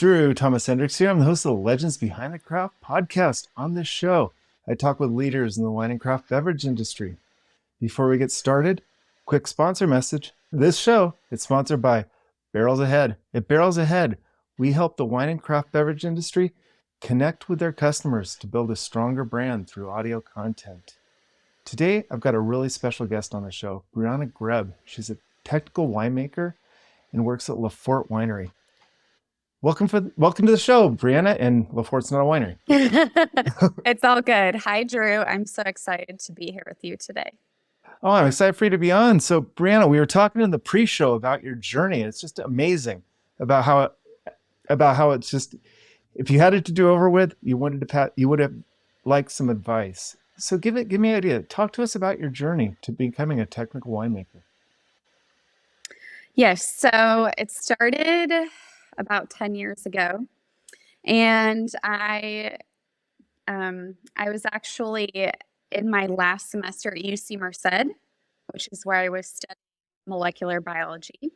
Drew Thomas Hendricks here. I'm the host of the Legends Behind the Craft podcast. On this show, I talk with leaders in the wine and craft beverage industry. Before we get started, quick sponsor message. This show is sponsored by Barrels Ahead. At Barrels Ahead, we help the wine and craft beverage industry connect with their customers to build a stronger brand through audio content. Today, I've got a really special guest on the show, Bryanna Grebe. She's a technical winemaker and works at Laffort Winery. Welcome to the show, Bryanna, and Laffort's not a winery. It's all good. Hi, Drew. I'm so excited to be here with you today. Oh, I'm excited for you to be on. So, Bryanna, we were talking in the pre-show about your journey. It's just amazing about how it's just, if you had it to do over with, you would have liked some advice. So give me an idea. Talk to us about your journey to becoming a technical winemaker. Yes. So it started about 10 years ago. And I was actually in my last semester at UC Merced, which is where I was studying molecular biology.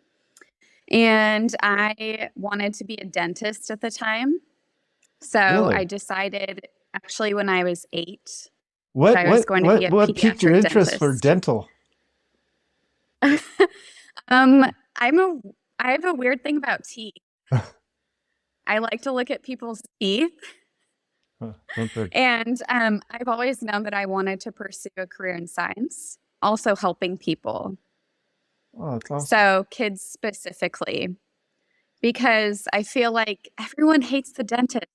And I wanted to be a dentist at the time. So Really? I decided actually when I was 8 What that I was going to be a what piqued your pediatric interest for dentist. dental? I have a weird thing about teeth. I like to look at people's teeth. And I've always known that I wanted to pursue a career in science, also helping people. Oh, that's awesome. So kids specifically, because I feel like everyone hates the dentist.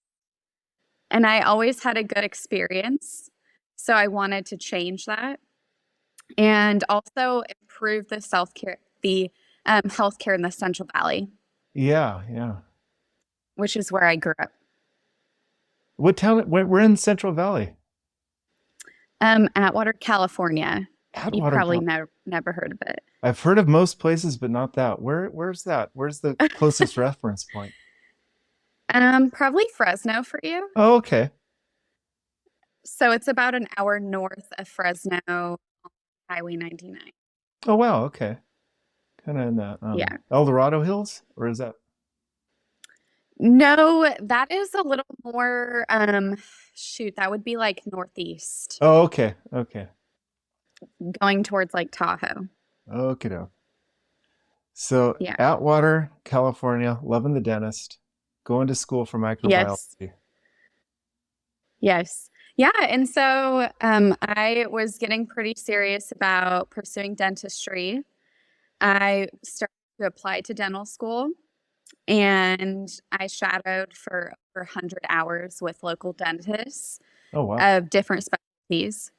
And I always had a good experience. So I wanted to change that and also improve the healthcare in the Central Valley. Yeah. Which is where I grew up. What town? We're in Central Valley. Atwater, California. You Atwater, probably never heard of it. I've heard of most places, but not that. Where's that? Where's the closest reference point? Probably Fresno for you. Oh, okay. So it's about an hour north of Fresno, Highway 99. Oh, wow. Okay. Kind of in that Yeah. El Dorado Hills, or is that? No, that is a little more, that would be like northeast, Oh, okay. going towards like Tahoe. Okay. So Yeah. Atwater, California, loving the dentist, going to school for microbiology. Yes. Yeah. And so I was getting pretty serious about pursuing dentistry. I started to apply to dental school and I shadowed for over 100 hours with local dentists Oh, wow. of different specialties.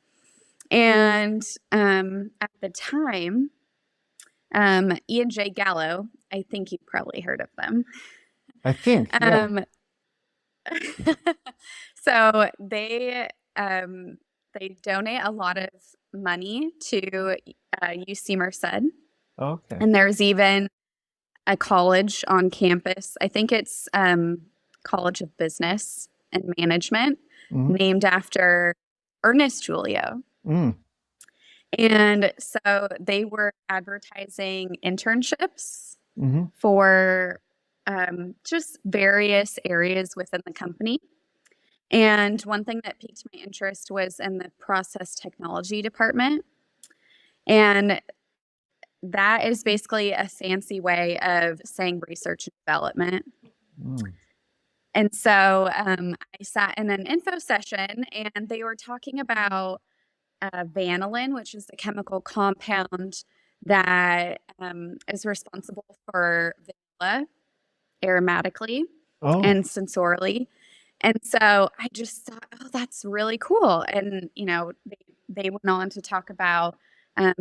And at the time, E&J Gallo, I think you've probably heard of them. I think. Yeah. So they donate a lot of money to UC Merced. Okay. And there's even a college on campus. I think it's College of Business and Management, named after Ernest Julio. And so they were advertising internships for just various areas within the company. And one thing that piqued my interest was in the process technology department. And that is basically a fancy way of saying research and development. And so I sat in an info session and they were talking about vanillin, which is a chemical compound that is responsible for vanilla aromatically and sensorially. And so I just thought, oh, that's really cool. And, they went on to talk about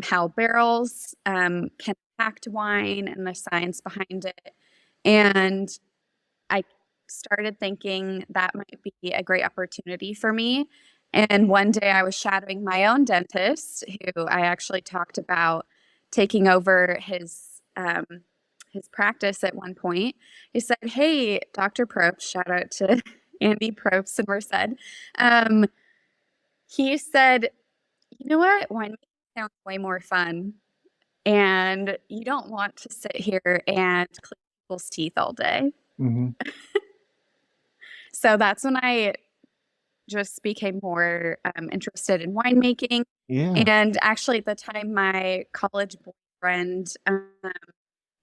how barrels can impact wine and the science behind it. And I started thinking that might be a great opportunity for me. And one day I was shadowing my own dentist, who I actually talked about taking over his practice at one point. He said, "Hey, Dr. Probst," shout out to Andy Probst in Merced. He said, "You know what? Winemaking sounds way more fun. And you don't want to sit here and clean people's teeth all day." So that's when I just became more interested in winemaking. Yeah. And actually, at the time, my college boyfriend,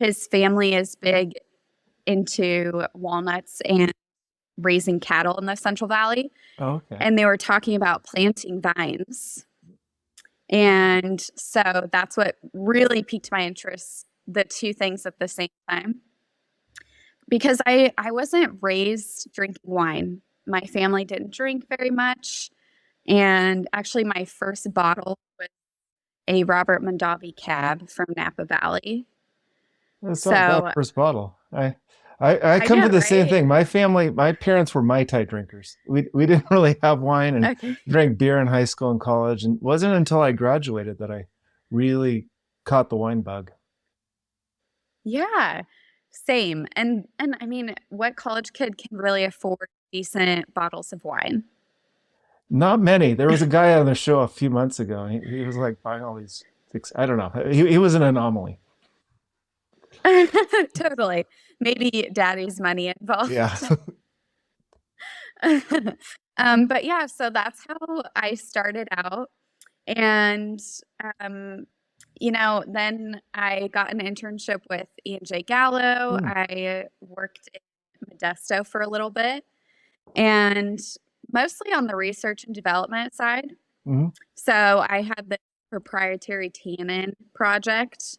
his family is big into walnuts and raising cattle in the Central Valley. Oh, okay. And they were talking about planting vines. And so that's what really piqued my interest, the two things at the same time. Because I wasn't raised drinking wine. My family didn't drink very much. And actually, my first bottle was a Robert Mondavi cab from Napa Valley. That's not bad So first bottle. I I come to know, the same right? thing. My parents were Mai Tai drinkers. We didn't really have wine and Okay. drank beer in high school and college. And it wasn't until I graduated that I really caught the wine bug. Yeah, same. And I mean, what college kid can really afford decent bottles of wine? Not many. There was a guy on the show a few months ago, and he was like buying all these things. I don't know. He was an anomaly. Totally. Maybe daddy's money Yeah. involved. But yeah, so that's how I started out. And, um, then I got an internship with E&J Gallo. Hmm. I worked in Modesto for a little bit and mostly on the research and development side. Hmm. So I had the proprietary tannin project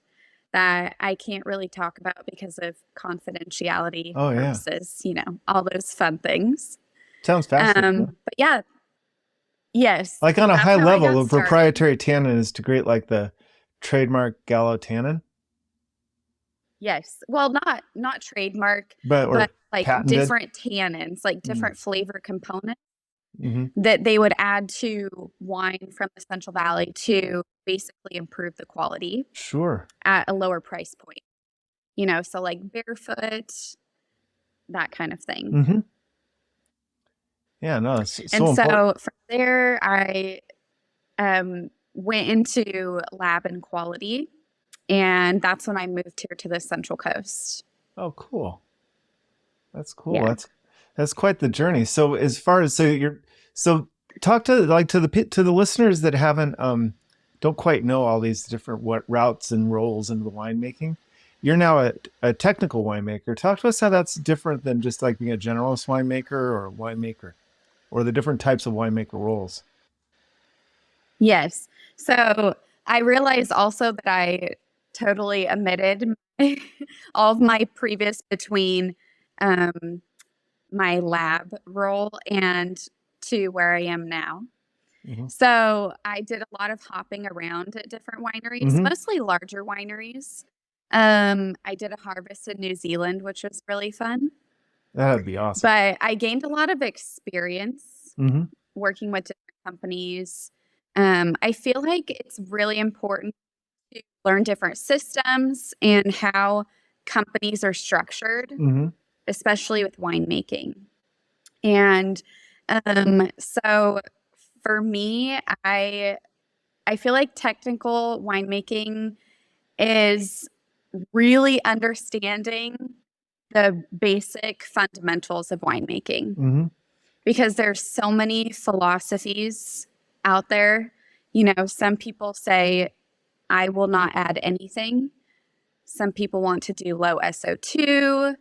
that I can't really talk about because of confidentiality Oh yeah. purposes, all those fun things. Sounds fascinating. But yeah, yes, Like on a that's high how I level, got the started. proprietary tannin is to create like the trademark Gallo tannin, Yes. Well, not trademark, but but or like patented. different tannins, like Mm-hmm. different flavor components Mm-hmm. that they would add to wine from the Central Valley to basically improve the quality Sure. at a lower price point. So like barefoot, that kind of thing. Mm-hmm. Yeah, no, it's And so important. so from there, I went into lab and quality, and that's when I moved here to the Central Coast. Oh, cool. That's cool. Yeah. That's quite the journey. So as far as so talk to like to the listeners that haven't don't quite know all these different what routes and roles in the winemaking. You're now a technical winemaker. Talk to us how that's different than just like being a generalist winemaker or a winemaker, or the different types of winemaker roles. Yes. So I realized also that I totally omitted all of my previous between um, my lab role and to where I am now. Mm-hmm. So I did a lot of hopping around at different wineries, Mm-hmm. mostly larger wineries. I did a harvest in New Zealand, which was really fun. That'd be awesome. But I gained a lot of experience Mm-hmm. working with different companies. I feel like it's really important to learn different systems and how companies are structured, Mm-hmm. especially with winemaking. And so for me, I feel like technical winemaking is really understanding the basic fundamentals of winemaking Mm-hmm. because there's so many philosophies out there. Some people say, I will not add anything. Some people want to do low SO2.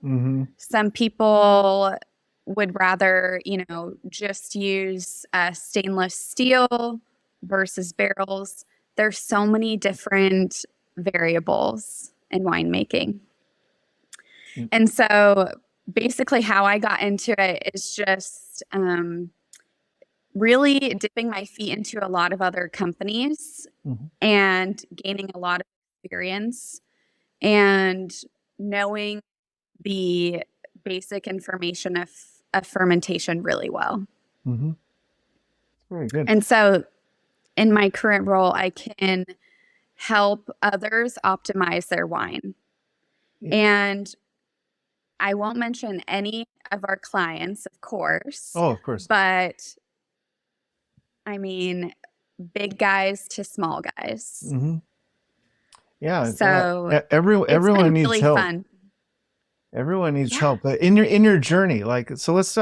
Mm-hmm. Some people would rather, just use stainless steel versus barrels. There's so many different variables in winemaking. And so basically how I got into it is just really dipping my feet into a lot of other companies Mm-hmm. and gaining a lot of experience and knowing the basic information of fermentation really well. Mm-hmm. Very good. And so in my current role, I can help others optimize their wine. And I won't mention any of our clients, of course, Oh, of course. but I mean, big guys to small guys. Mm-hmm. Yeah, So it's everyone been needs really help. fun. Everyone needs Yeah. help. But in your journey, like so, let's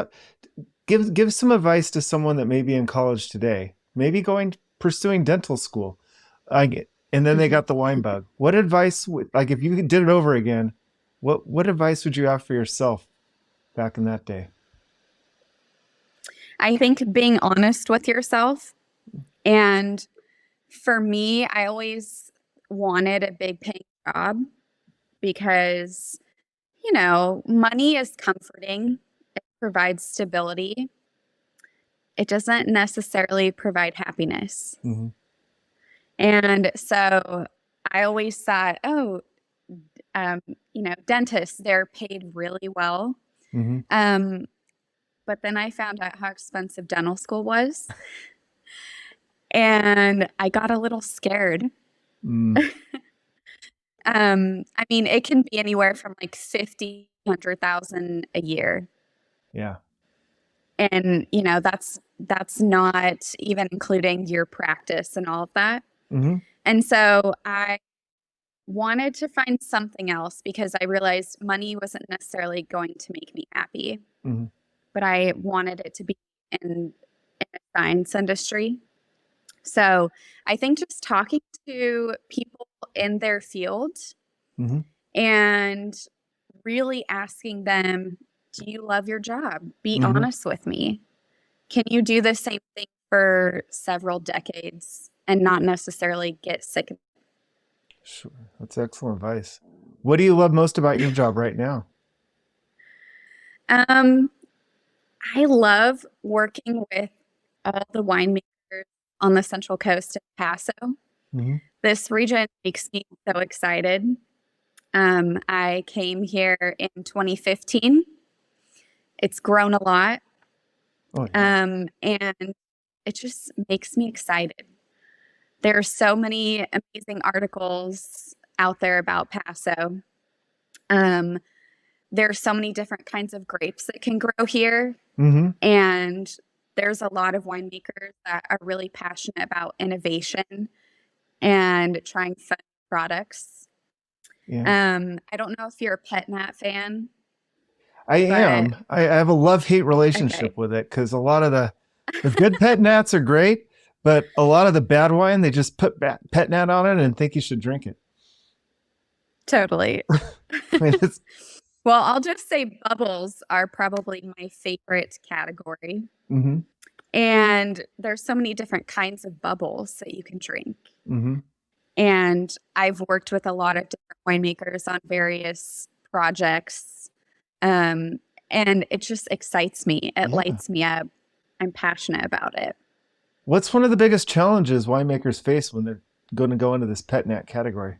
Give some advice to someone that may be in college today, maybe pursuing dental school. And then they got the wine bug. What advice like if you did it over again, what advice would you have for yourself back in that day? I think being honest with yourself. And for me, I always wanted a big paying job because, money is comforting. It provides stability. It doesn't necessarily provide happiness. Mm-hmm. And so I always thought, dentists, they're paid really well. Mm-hmm. But then I found out how expensive dental school was. And I got a little scared. Mm. I mean, it can be anywhere from like 50, 100,000 a year. Yeah. And, that's not even including your practice and all of that. Mm-hmm. And so I wanted to find something else because I realized money wasn't necessarily going to make me happy, Mm-hmm. but I wanted it to be in a science industry. So I think just talking to people in their field Mm-hmm. and really asking them, do you love your job? Be Mm-hmm. honest with me. Can you do the same thing for several decades and not necessarily get sick of it? Sure. That's excellent advice. What do you love most about your job right now? I love working with all the winemakers on the Central Coast of Paso. Mm-hmm. This region makes me so excited. I came here in 2015. It's grown a lot. Oh, yeah. And it just makes me excited. There are so many amazing articles out there about Paso. There are so many different kinds of grapes that can grow here. Mm-hmm. And there's a lot of winemakers that are really passionate about innovation and trying fun products. Yeah. I don't know if you're a Pet Nat fan, I but am. I have a love-hate okay, relationship with it because a lot of the good pet nats are great, but a lot of the bad wine they just put pet nat on it and think you should drink it. totally. I mean, it's Well, I'll just say bubbles are probably my favorite category. mm-hmm. And there's so many different kinds of bubbles that you can drink. Mm-hmm. And I've worked with a lot of different winemakers on various projects. And it just excites me. It Yeah. lights me up. I'm passionate about it. What's one of the biggest challenges winemakers face when they're going to go into this pet nat category?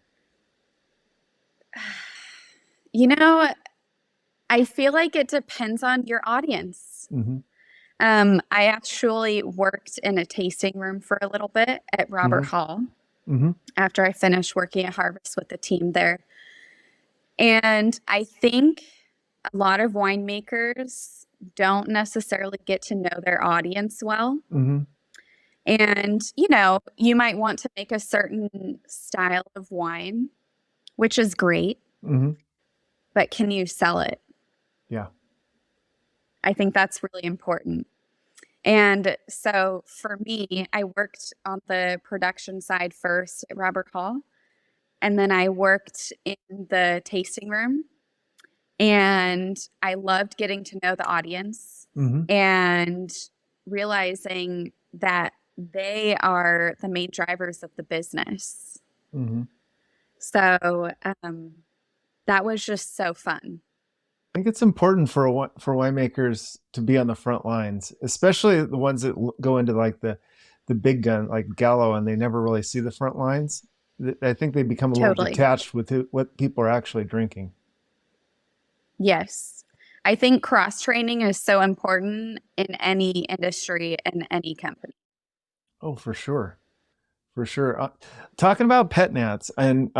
You know, I feel like it depends on your audience. Mm-hmm. I actually worked in a tasting room for a little bit at Robert Mm-hmm. Hall Mm-hmm. after I finished working at Harvest with the team there. And I think a lot of winemakers don't necessarily get to know their audience well. Mm-hmm. And, you might want to make a certain style of wine, which is great, Mm-hmm. but can you sell it? Yeah. I think that's really important. And so for me, I worked on the production side first at Robert Hall, and then I worked in the tasting room. And I loved getting to know the audience Mm-hmm. and realizing that they are the main drivers of the business. Mm-hmm. So that was just so fun. I think it's important for winemakers to be on the front lines, especially the ones that go into like the big gun like Gallo, and they never really see the front lines. I think they become a little Totally. detached with what people are actually drinking. Yes. I think cross training is so important in any industry and any company. Oh, for sure, for sure. Talking about pet nats and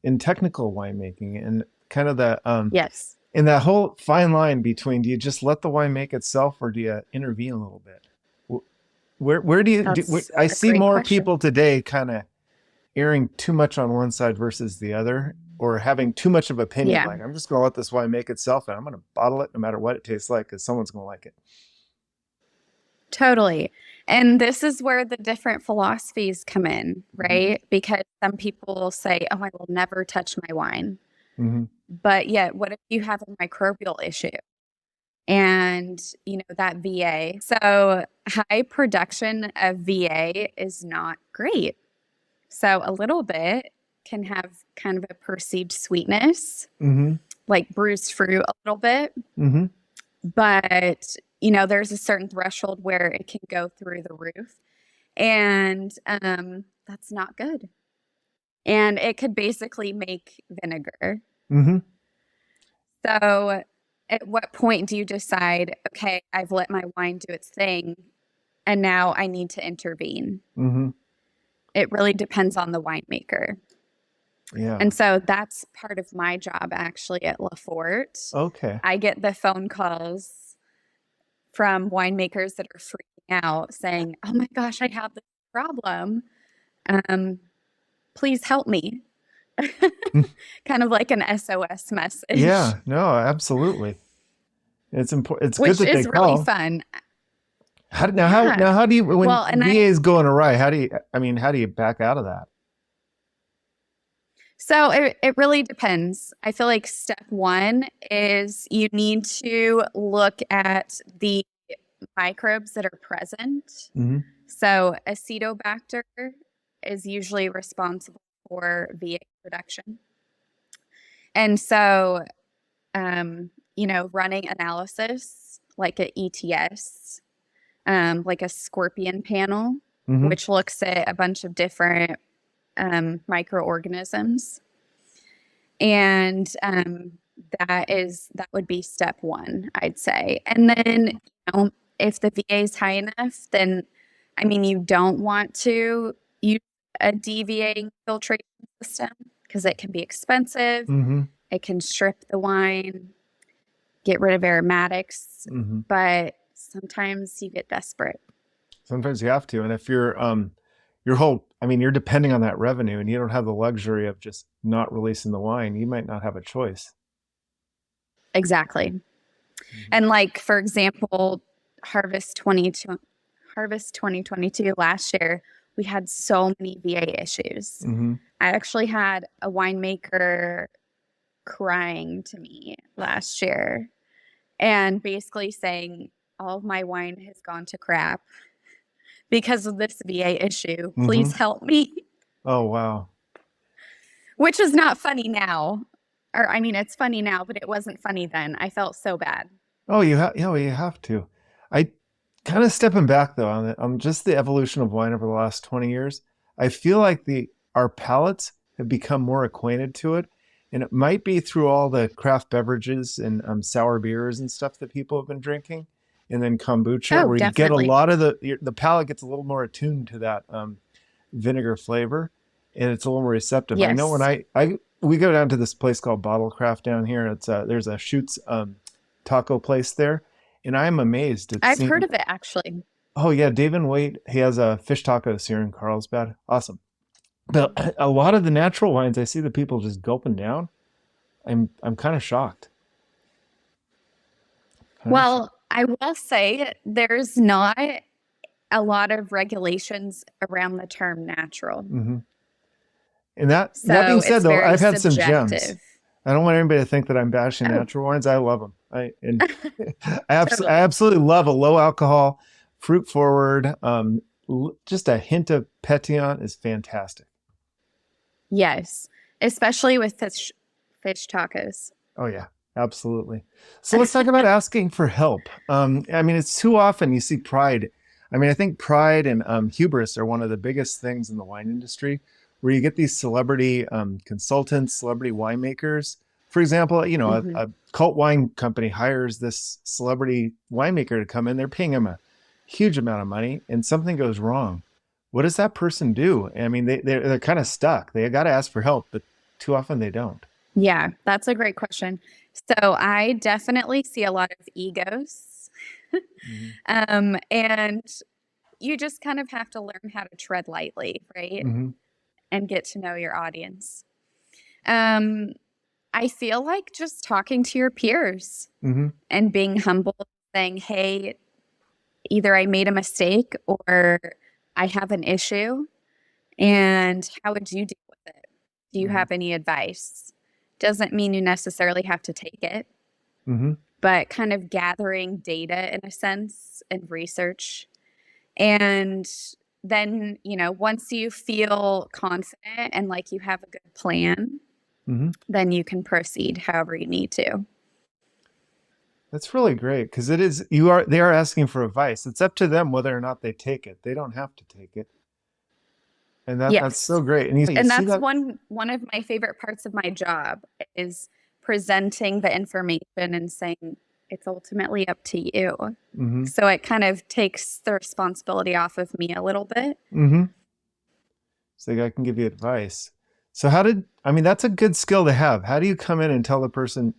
in technical winemaking and kind of the Yes. in that whole fine line between do you just let the wine make itself or do you intervene a little bit? Where do you That's I a see great more question. people today kind of erring too much on one side versus the other or having too much of opinion. Yeah. Like, I'm just going to let this wine make itself and I'm going to bottle it no matter what it tastes like because someone's going to like it. Totally. And this is where the different philosophies come in, right? Because some people will say, oh, I will never touch my wine. But yet, what if you have a microbial issue and, that VA? So high production of VA is not great. So a little bit can have kind of a perceived sweetness, like bruised fruit a little bit. But, there's a certain threshold where it can go through the roof. And that's not good. And it could basically make vinegar. So at what point do you decide, okay, I've let my wine do its thing, and now I need to intervene? It really depends on the winemaker. Yeah. And so that's part of my job actually at Laffort. Okay. I get the phone calls from winemakers that are freaking out saying, oh my gosh, I have this problem. Please help me. Kind of like an SOS message. Yeah, no, absolutely. It's important. It's Which good that is they call. really fun. How do you, when VA is going awry, how do you back out of that? So it really depends. I feel like step one is you need to look at the microbes that are present. So Acetobacter is usually responsible for VA production. And so, running analysis like an ETS, like a scorpion panel, which looks at a bunch of different microorganisms. And that would be step one, I'd say. And then, if the VA is high enough, then, you don't want to use a deviating filtration system because it can be expensive. It can strip the wine, get rid of aromatics, but sometimes you get desperate. Sometimes you have to. And if you're, you're depending on that revenue and you don't have the luxury of just not releasing the wine, you might not have a choice. Exactly. And like, for example, Harvest 2022 last year, we had so many VA issues. I actually had a winemaker crying to me last year and basically saying, all of my wine has gone to crap because of this VA issue. Please help me. Oh, wow. Which is not funny now. Or, it's funny now, but it wasn't funny then. I felt so bad. Oh, you have to. I kind of stepping back though on just the evolution of wine over the last 20 years. I feel like our palates have become more acquainted to it, and it might be through all the craft beverages and sour beers and stuff that people have been drinking, and then kombucha, where definitely. you get a lot of the palate gets a little more attuned to that vinegar flavor, and it's a little more receptive. Yes. I know when we go down to this place called Bottlecraft down here. It's there's a Schutz's taco place there, and I'm amazed. I've heard of it actually. Oh yeah, David Waite. He has a fish tacos here in Carlsbad. Awesome. But a lot of the natural wines, I see the people just gulping down. I'm kind of shocked. I will say there's not a lot of regulations around the term natural. And that being said, though, I've had subjective. some gems. I don't want anybody to think that I'm bashing natural wines. I love them. I absolutely love a low alcohol, fruit forward. Just a hint of pétillant is fantastic. Yes, especially with fish tacos. Oh yeah, absolutely. So let's talk about asking for help. It's too often you see pride. I think pride and hubris are one of the biggest things in the wine industry, where you get these celebrity consultants, celebrity winemakers. For example, a cult wine company hires this celebrity winemaker to come in. They're paying him a huge amount of money, and something goes wrong. What does that person do? They're kind of stuck. They got to ask for help, but too often they don't. Yeah, that's a great question. So I definitely see a lot of egos. And you just kind of have to learn how to tread lightly, right? And get to know your audience. I feel like just talking to your peers and being humble, saying, hey, either I made a mistake or I have an issue, and how would you deal with it? Do you have any advice? Doesn't mean you necessarily have to take it, but kind of gathering data in a sense and research. And then, once you feel confident and like you have a good plan, then you can proceed however you need to. That's really great because they are asking for advice. It's up to them whether or not they take it. They don't have to take it. And that's so great. And that's one of my favorite parts of my job is presenting the information and saying it's ultimately up to you. So it kind of takes the responsibility off of me a little bit. So I can give you advice. So that's a good skill to have. How do you come in and tell the person,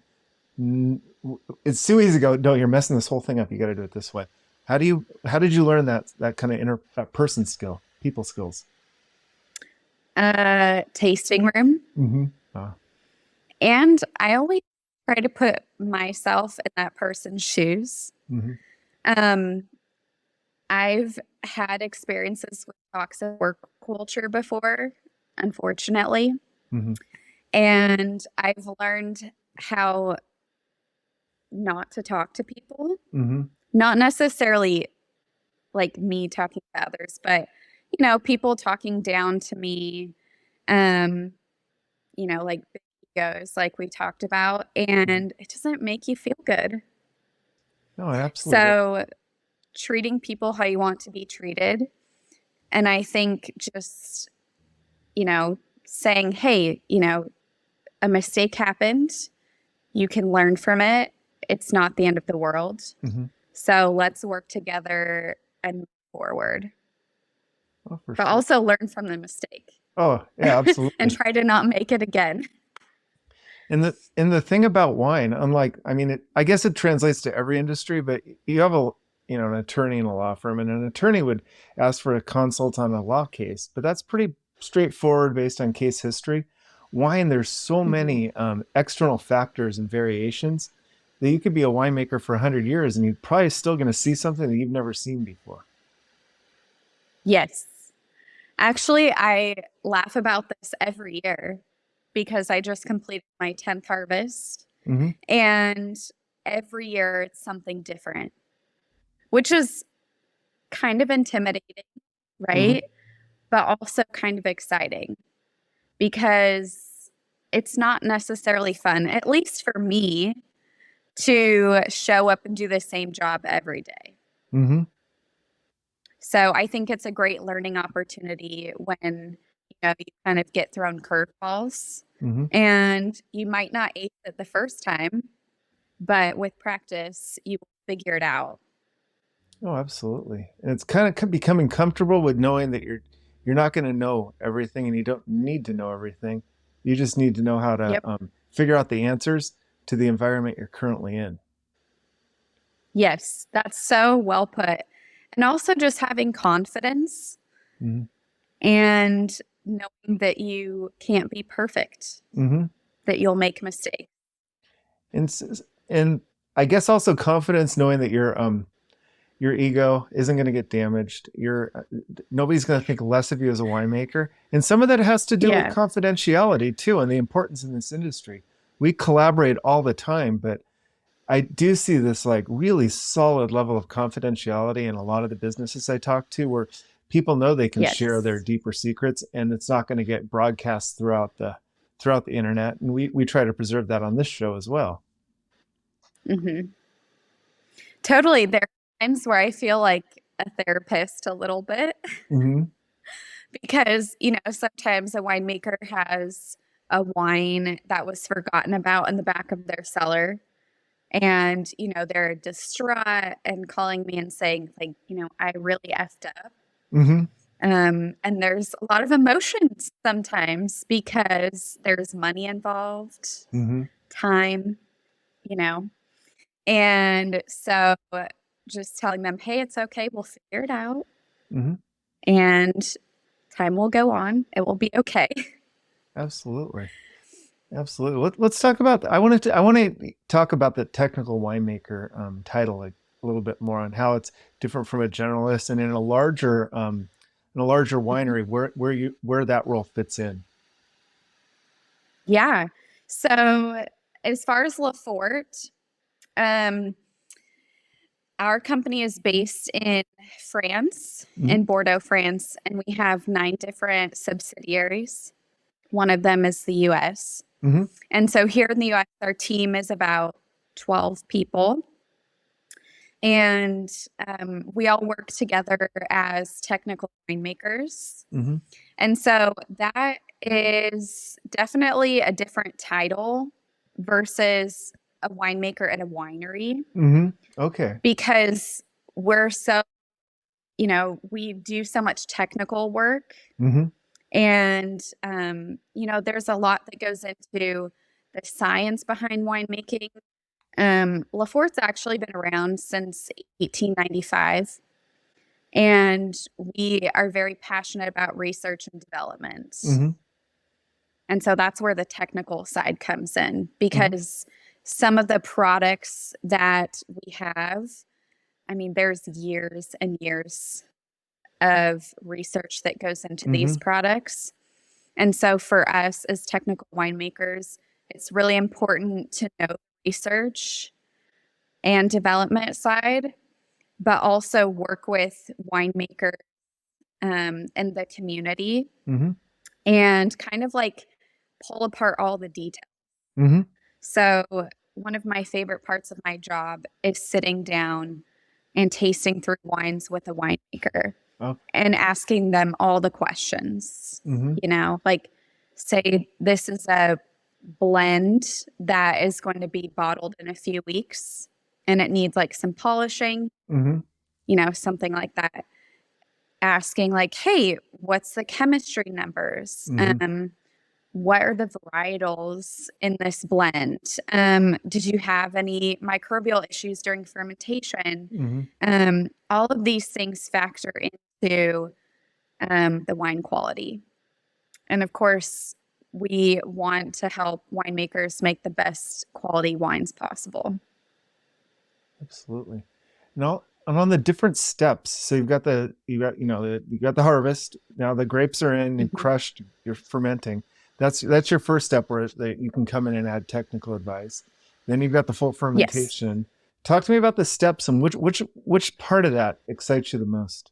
it's too easy to go, no, you're messing this whole thing up. You got to do it this way. How did you learn that kind of that person skill, people skills? Tasting room. And I always try to put myself in that person's shoes. I've had experiences with toxic work culture before, unfortunately. And I've learned how not to talk to people. Not necessarily like me talking to others, but people talking down to me, like big egos, like we talked about, and it doesn't make you feel good. No, absolutely. So treating people how you want to be treated. And I think just, saying, hey, a mistake happened. You can learn from it. It's not the end of the world. So let's work together and move forward. But also learn from the mistake. Oh, yeah, absolutely. And try to not make it again. And the thing about wine, I guess it translates to every industry, but you have an attorney in a law firm, and an attorney would ask for a consult on a law case, but that's pretty straightforward based on case history. Wine, there's so many external factors and variations that you could be a winemaker for 100 years and you're probably still going to see something that you've never seen before. Yes. Actually, I laugh about this every year because I just completed my 10th harvest. And every year it's something different, which is kind of intimidating, right? But also kind of exciting because it's not necessarily fun, at least for me, to show up and do the same job every day. So I think it's a great learning opportunity when you kind of get thrown curveballs, and you might not ace it the first time, but with practice, you will figure it out. Oh, absolutely. And it's kind of becoming comfortable with knowing that you're not going to know everything, and you don't need to know everything. You just need to know how to figure out the answers to the environment you're currently in. Yes, that's so well put. And also just having confidence and knowing that you can't be perfect, that you'll make mistakes. And I guess also confidence knowing that your ego isn't going to get damaged. Nobody's going to think less of you as a winemaker. And some of that has to do with confidentiality too, and the importance in this industry. We collaborate all the time, but I do see this like really solid level of confidentiality in a lot of the businesses I talk to, where people know they can share their deeper secrets, and it's not going to get broadcast throughout the internet. And we try to preserve that on this show as well. Totally. There are times where I feel like a therapist a little bit because, sometimes a winemaker has a wine that was forgotten about in the back of their cellar. And, they're distraught and calling me and saying, like, I really effed up. And there's a lot of emotions sometimes because there's money involved, time, And so just telling them, hey, it's okay. We'll figure it out. And time will go on. It will be okay. Absolutely. Let's talk about. I want to talk about the technical winemaker title a little bit more on how it's different from a generalist, and in a larger winery, where that role fits in. Yeah. So as far as Laffort, our company is based in France, in Bordeaux, France, and we have 9 different subsidiaries. One of them is the US. And so here in the US, our team is about 12 people. And we all work together as technical winemakers. And so that is definitely a different title versus a winemaker at a winery. Okay. Because we're so, we do so much technical work. And, there's a lot that goes into the science behind winemaking. Laffort's actually been around since 1895. And we are very passionate about research and development. And so that's where the technical side comes in, because some of the products that we have, I mean, there's years and years of research that goes into these products. And so for us as technical winemakers, it's really important to know research and development side, but also work with winemakers and the community and kind of like pull apart all the details. So one of my favorite parts of my job is sitting down and tasting through wines with a winemaker and asking them all the questions, like say this is a blend that is going to be bottled in a few weeks and it needs like some polishing, something like that. Asking like, hey, what's the chemistry numbers? What are the varietals in this blend? Did you have any microbial issues during fermentation? All of these things factor into the wine quality. And of course, we want to help winemakers make the best quality wines possible. Absolutely. Now, and on the different steps, so you got the harvest. Now the grapes are in, you've crushed, you're fermenting. That's your first step where you can come in and add technical advice. Then you've got the full fermentation. Yes. Talk to me about the steps and which part of that excites you the most.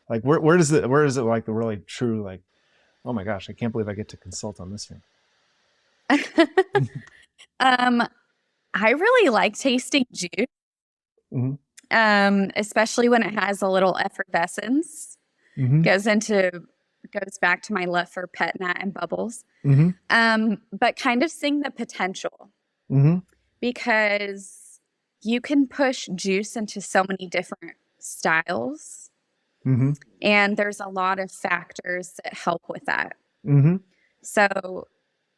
Like where is it like the really true, like, oh my gosh, I can't believe I get to consult on this thing. I really like tasting juice. Especially when it has a little effervescence. Goes back to my love for pet nat and bubbles. But kind of seeing the potential, because you can push juice into so many different styles, and there's a lot of factors that help with that. So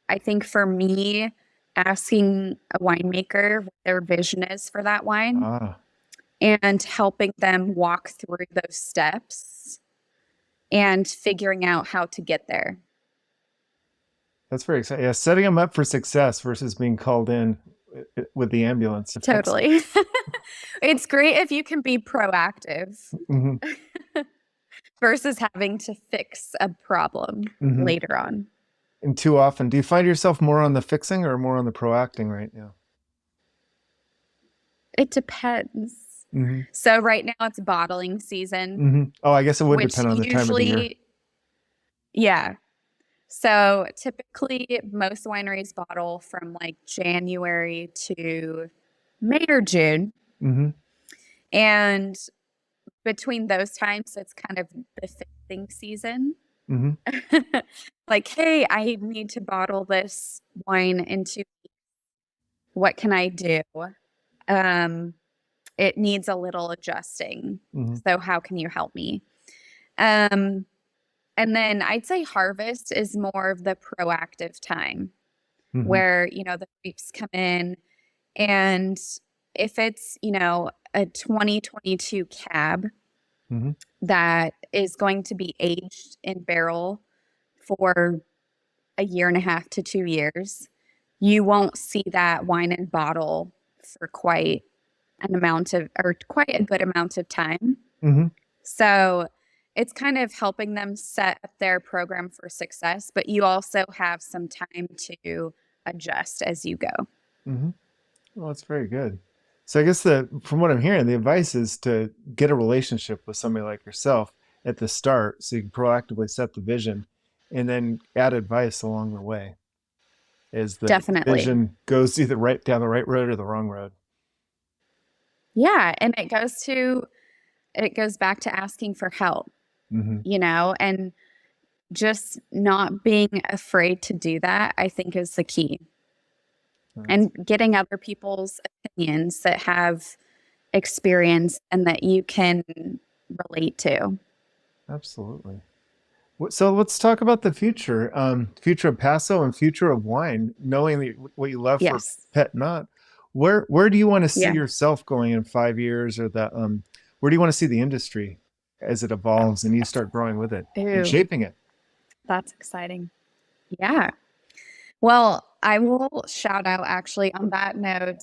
I think for me, asking a winemaker what their vision is for that wine and helping them walk through those steps and figuring out how to get there. That's very exciting. Yeah, setting them up for success versus being called in with the ambulance. Totally. It's great if you can be proactive versus having to fix a problem later on. And too often, do you find yourself more on the fixing or more on the proacting right now? It depends. So right now it's bottling season. Oh, I guess it would depend on the time of the year. Yeah. So typically most wineries bottle from like January to May or June. And between those times, it's kind of the fixing season. Like, hey, I need to bottle this wine in 2 weeks. What can I do? It needs a little adjusting. So how can you help me? And then I'd say harvest is more of the proactive time where, the grapes come in, and if it's, a 2022 cab that is going to be aged in barrel for 1.5 to 2 years, you won't see that wine in bottle for quite quite a good amount of time. Mm-hmm. So it's kind of helping them set up their program for success, but you also have some time to adjust as you go. Mm-hmm. Well, that's very good. So I guess from what I'm hearing, the advice is to get a relationship with somebody like yourself at the start so you can proactively set the vision and then add advice along the way as the Definitely. vision goes either right down the right road or the wrong road. Yeah. And it goes back to asking for help, Mm-hmm. and just not being afraid to do that, I think is the key. And getting other people's opinions that have experience and that you can relate to. Absolutely. So let's talk about the future, future of Paso and future of wine, knowing what you love for Yes. pet nut. Where do you want to see Yeah. yourself going in 5 years, or where do you want to see the industry as it evolves and you start growing with it and Ooh, shaping it? that's exciting. Yeah. Well, I will shout out actually on that note,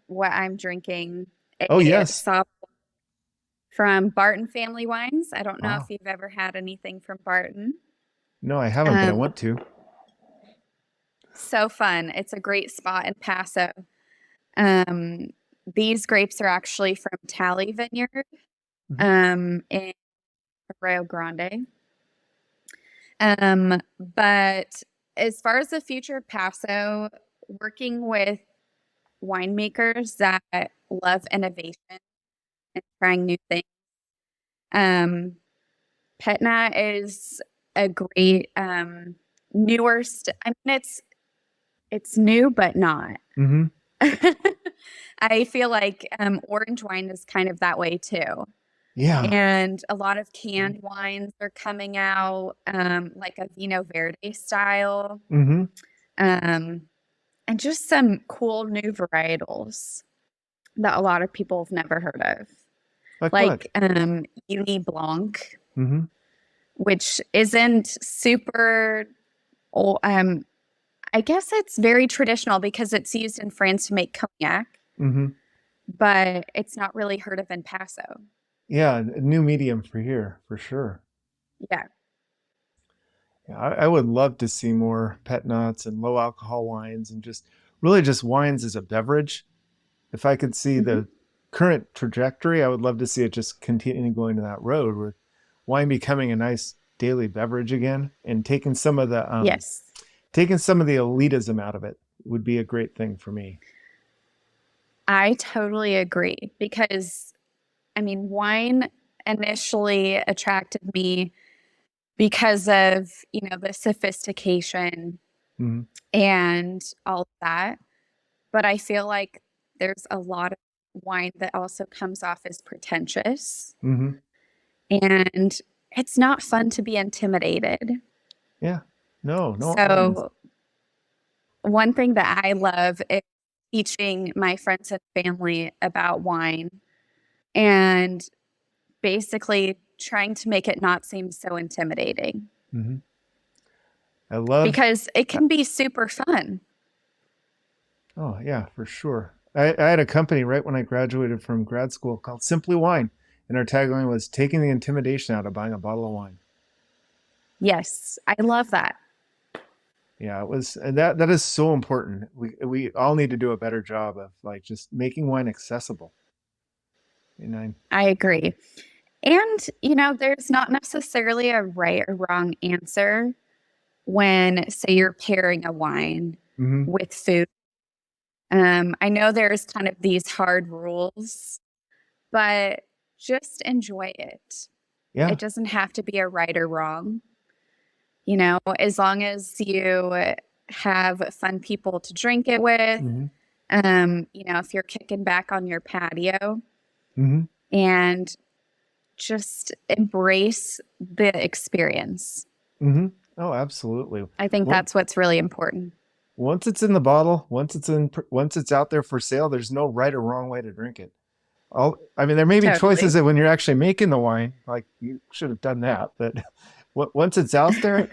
what I'm drinking, Oh, a yes. soft from Barton Family Wines. I don't know if Wow. you've ever had anything from Barton. No, I haven't, but I Um, want to. so fun. It's a great spot in Paso. Um, these grapes are actually from Tally Vineyard, in Rio Grande. But as far as the future of Paso, working with winemakers that love innovation and trying new things. Petna is a great newer. I mean, it's new, but not. Mm-hmm. I feel like orange wine is kind of that way too. Yeah. And a lot of canned wines are coming out, like a Vino Verde style, Mm-hmm. and just some cool new varietals that a lot of people have never heard of, Like what? like Uni Blanc, Mm-hmm. which isn't super old. I guess it's very traditional because it's used in France to make cognac, Mm-hmm. but it's not really heard of in Paso. Yeah, a new medium for here, for sure. Yeah. Yeah, I would love to see more pet nuts and low alcohol wines and just really just wines as a beverage. If I could see Hmm. the current trajectory, I would love to see it just continue going to that road with wine becoming a nice daily beverage again and Yes, taking some of the elitism out of it would be a great thing for me. I totally agree because, I mean, wine initially attracted me because of, the sophistication Mm-hmm. and all of that. But I feel like there's a lot of wine that also comes off as pretentious, Mm-hmm. and it's not fun to be intimidated. Yeah. No, no. So, one thing that I love is teaching my friends and family about wine and basically trying to make it not seem so intimidating Mm-hmm. I love. because it can be super fun. Oh yeah, for sure. I had a company right when I graduated from grad school called Simply Wine, and our tagline was taking the intimidation out of buying a bottle of wine. Yes, I love that. Yeah, it was, and that is so important. We all need to do a better job of like just making wine accessible. And I agree. And, there's not necessarily a right or wrong answer when, say, you're pairing a wine mm-hmm. with food. I know there's kind of these hard rules, but just enjoy it. Yeah. It doesn't have to be a right or wrong. As long as you have fun people to drink it with, Mm-hmm. if you're kicking back on your patio Mm-hmm. and just embrace the experience. Mm-hmm. Oh, absolutely. I think Once that's what's really important. once it's in the bottle, once it's out there for sale, there's no right or wrong way to drink it. I mean, there may be choices Totally. that when you're actually making the wine, like you should have done that, but once it's out there,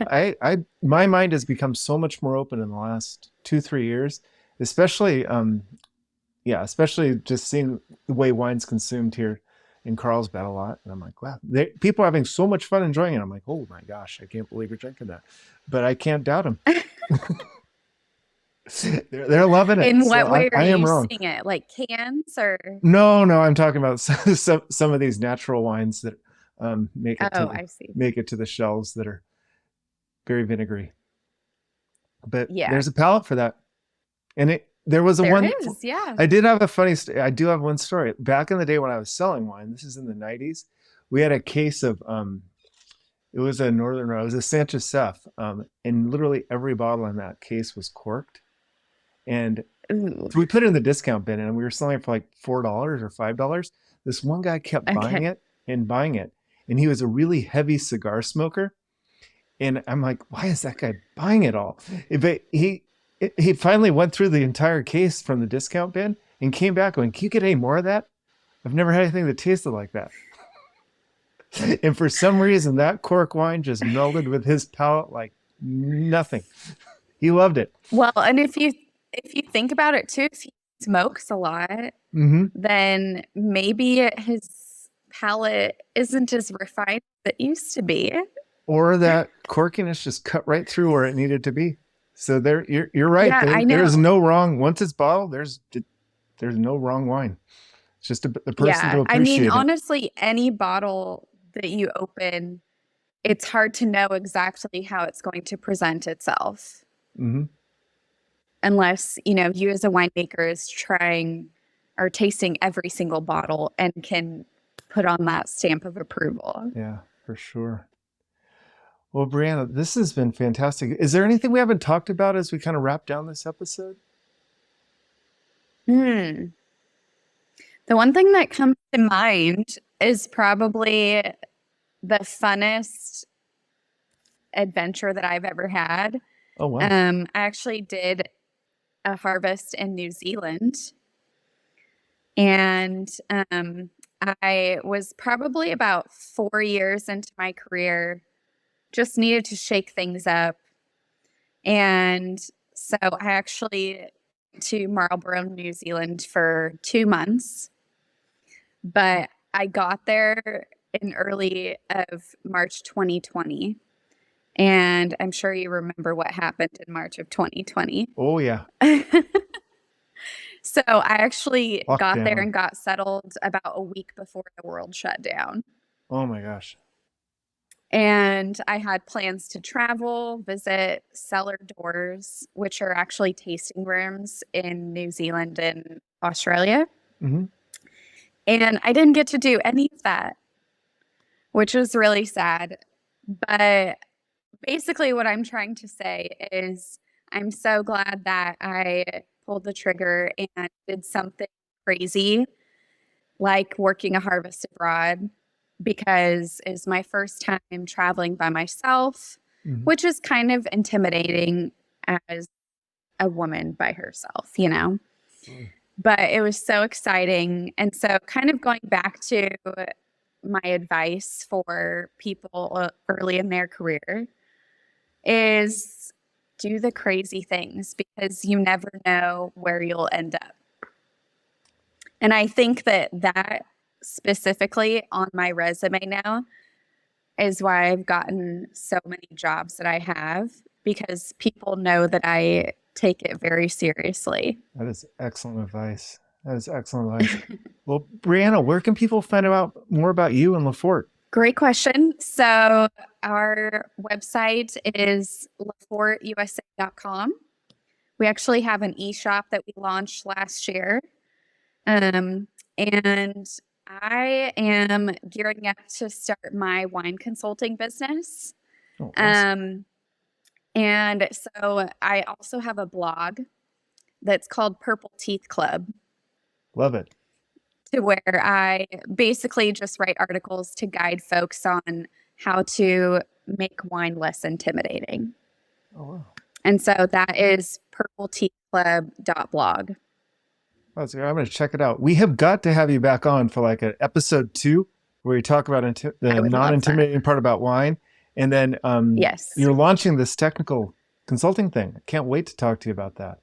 my mind has become so much more open in the last 2, 3 years, especially yeah, especially just seeing the way wine's consumed here in Carlsbad a lot. And I'm like, wow, people are having so much fun enjoying it. I'm like, oh my gosh, I can't believe you're drinking that. But I can't doubt them. They're loving it. In So what way are I am you wrong. seeing it? Like cans or? No, I'm talking about some of these natural wines that Oh, I see. make it to the shelves that are very vinegary. But Yeah, there's a palate for that. And there was a there one. is. Yeah. I did have a funny. I do have one story. Back in the day when I was selling wine, this is in the '90s. We had a case of it was a Northern Rose, a Saint-Joseph, and literally every bottle in that case was corked. And Ooh. so we put it in the discount bin, and we were selling it for like $4 or $5. This one guy kept buying it and buying it, and he was a really heavy cigar smoker. And I'm like, why is that guy buying it all? But he finally went through the entire case from the discount bin and came back going, can you get any more of that? I've never had anything that tasted like that. And for some reason, that cork wine just melded with his palate like nothing. He loved it. Well, and if you think about it too, if he smokes a lot, then maybe his palate isn't as refined as it used to be. Or that corkiness just cut right through where it needed to be. So you're right. Yeah, There's no wrong. Once it's bottled, there's no wrong wine. It's just the person to appreciate it. Honestly, any bottle that you open, it's hard to know exactly how it's going to present itself. Unless, you as a winemaker is trying or tasting every single bottle and can put on that stamp of approval. Yeah, for sure. Well, Bryanna, this has been fantastic. Is there anything we haven't talked about as we kind of wrap down this episode? The one thing that comes to mind is probably the funnest adventure that I've ever had. Oh, wow. I actually did a harvest in New Zealand. And I was probably about 4 years into my career, just needed to shake things up. And so I actually went to Marlborough, New Zealand for 2 months. But I got there in early of March 2020. And I'm sure you remember what happened in March of 2020. Oh, yeah. So I actually got there and got settled about a week before the world shut down. Oh, my gosh. And I had plans to travel, visit cellar doors, which are actually tasting rooms in New Zealand and Australia. And I didn't get to do any of that, which was really sad. But basically what I'm trying to say is I'm so glad that I pulled the trigger and did something crazy like working a harvest abroad, because it's my first time traveling by myself, which is kind of intimidating as a woman by herself, But it was so exciting. And so kind of going back to my advice for people early in their career is do the crazy things, because you never know where you'll end up. And I think that specifically on my resume now is why I've gotten so many jobs that I have, because people know that I take it very seriously. That is excellent advice. Well, Bryanna, where can people find out more about you and Laffort? Great question. So our website is laffortusa.com. We actually have an e-shop that we launched last year. And I am gearing up to start my wine consulting business. Oh, awesome. And so I also have a blog that's called Purple Teeth Club. Love it. To where I basically just write articles to guide folks on how to make wine less intimidating. Oh, wow. And so that is purpleteethclub.blog. I'm going to check it out. We have got to have you back on for like an episode 2 where you talk about the non-intimidating part about wine. And then you're launching this technical consulting thing. I can't wait to talk to you about that.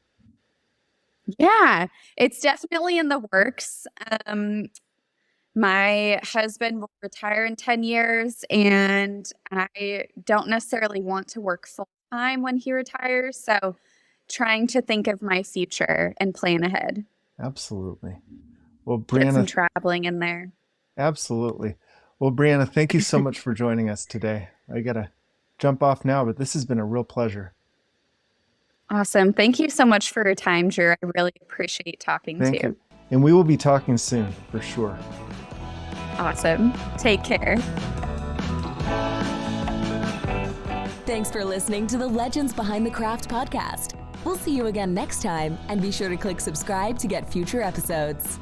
Yeah, it's definitely in the works. My husband will retire in 10 years, and I don't necessarily want to work full time when he retires. So, trying to think of my future and plan ahead. Absolutely. Well, Get some Bryanna, traveling in there. absolutely. Well, Bryanna, thank you so much for joining us today. I got to jump off now, but this has been a real pleasure. Awesome. Thank you so much for your time, Drew. I really appreciate talking to you. And we will be talking soon for sure. Awesome. Take care. Thanks for listening to the Legends Behind the Craft podcast. We'll see you again next time, and be sure to click subscribe to get future episodes.